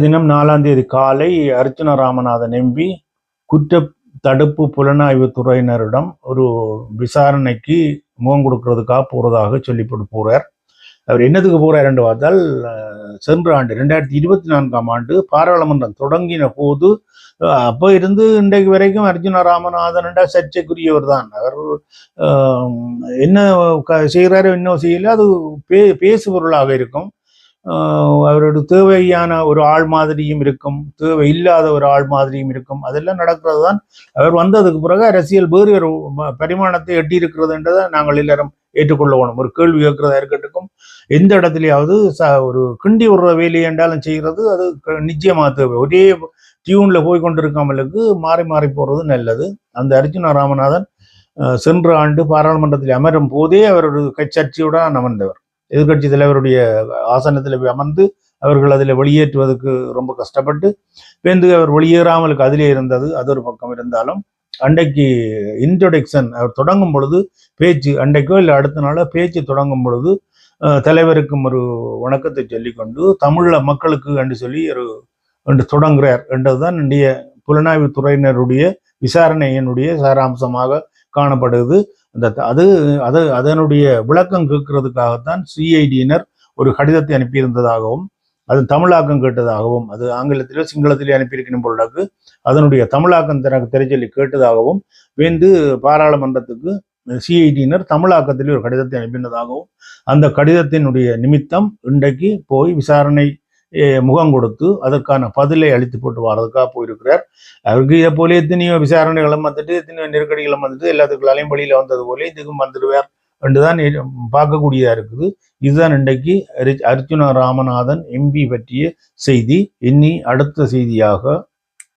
தினம் 4ஆம் தேதி காலை அர்ச்சுன ராமநாதன் எம்பி குற்ற தடுப்பு புலனாய்வு துறையினரிடம் ஒரு விசாரணைக்கு முகம் கொடுக்கறதுக்காக போறதாக சொல்லி போறார். அவர் என்னதுக்கு போறார் என்று பார்த்தால், சென்ற ஆண்டு 2024ஆம் ஆண்டு பாராளுமன்றம் தொடங்கின போது அப்போ இருந்து இன்றைக்கு வரைக்கும் அர்ச்சுன ராமநாதன் சர்ச்சைக்குரியவர் தான். அவர் என்ன செய்கிறாரோ இன்னும் செய்யல, அது பேசுபொருளாக இருக்கும். அவரோட தேவையான ஒரு ஆள் மாதிரியும் இருக்கும், தேவை இல்லாத ஒரு ஆள் மாதிரியும் இருக்கும். அதெல்லாம் நடக்கிறது தான். அவர் வந்ததுக்கு பிறகு அரசியல் வேறு ஒரு பரிமாணத்தை எட்டி இருக்கிறது என்றதை நாங்கள் எல்லாரும் ஏற்றுக்கொள்ளணும். ஒரு கேள்வி கேட்கிறதா இருக்கட்டும், எந்த இடத்துலையாவது ஒரு கிண்டி விடுற வேலையை என்றாலும் செய்கிறது அது நிச்சயமாக தேவை. ஒரே டியூன்ல போய் கொண்டிருக்காமலுக்கு மாறி மாறி போறது நல்லது. அந்த அர்ச்சுன ராமநாதன் சென்ற ஆண்டு பாராளுமன்றத்தில் அமரும் போதே அவர் ஒரு சர்ச்சையுடன் அமர்ந்தவர். எதிர்கட்சி தலைவருடைய ஆசனத்தில் அமர்ந்து அவர்கள் அதில் வெளியேற்றுவதற்கு ரொம்ப கஷ்டப்பட்டு பேருந்து அவர் வெளியேறாமலுக்கு அதிலே இருந்தது. அது ஒரு பக்கம் இருந்தாலும், அன்றைக்கு இன்ட்ரோடக்ஷன் அவர் தொடங்கும் பொழுது பேச்சு, அன்றைக்கோ இல்லை அடுத்த நாளோ பேச்சு தொடங்கும் பொழுது தலைவருக்கும் ஒரு வணக்கத்தை சொல்லிக்கொண்டு தமிழ மக்களுக்கு என்று சொல்லி ஒரு தொடங்குறார் என்றதுதான் இந்திய புலனாய்வு துறையினருடைய விசாரணையினுடைய சாராம்சமாக காணப்படுது. அதனுடைய விளக்கம் கேட்கறதுக்காகத்தான் சிஐடியினர் ஒரு கடிதத்தை அனுப்பியிருந்ததாகவும், அது தமிழாக்கம் கேட்டதாகவும், அது ஆங்கிலத்திலோ சிங்களத்திலே அனுப்பியிருக்கணும் பொருளாக்கு அதனுடைய தமிழாக்கம் தனக்கு தெரிஞ்சொல்லி கேட்டதாகவும் வேந்து பாராளுமன்றத்துக்கு சிஐடியினர் தமிழாக்கத்திலே ஒரு கடிதத்தை அனுப்பினதாகவும், அந்த கடிதத்தினுடைய நிமித்தம் இன்றைக்கு போய் விசாரணை முகம் கொடுத்து அதற்கான பதிலை அளித்து போட்டு வர்றதுக்காக போயிருக்கிறார். அவருக்கு இதை போல எத்தனையோ விசாரணைகளும் வந்துட்டு, எத்தனையோ நெருக்கடிகளும் வந்துட்டு, எல்லாத்துக்குள்ளாலையும் வழியில வந்தது போல இதுக்கும் வந்துடுவார் என்றுதான் பார்க்கக்கூடியதா இருக்குது. இதுதான் இன்றைக்கு அர்ச்சுன ராமநாதன் எம்பி பற்றிய செய்தி. இனி அடுத்த செய்தியாக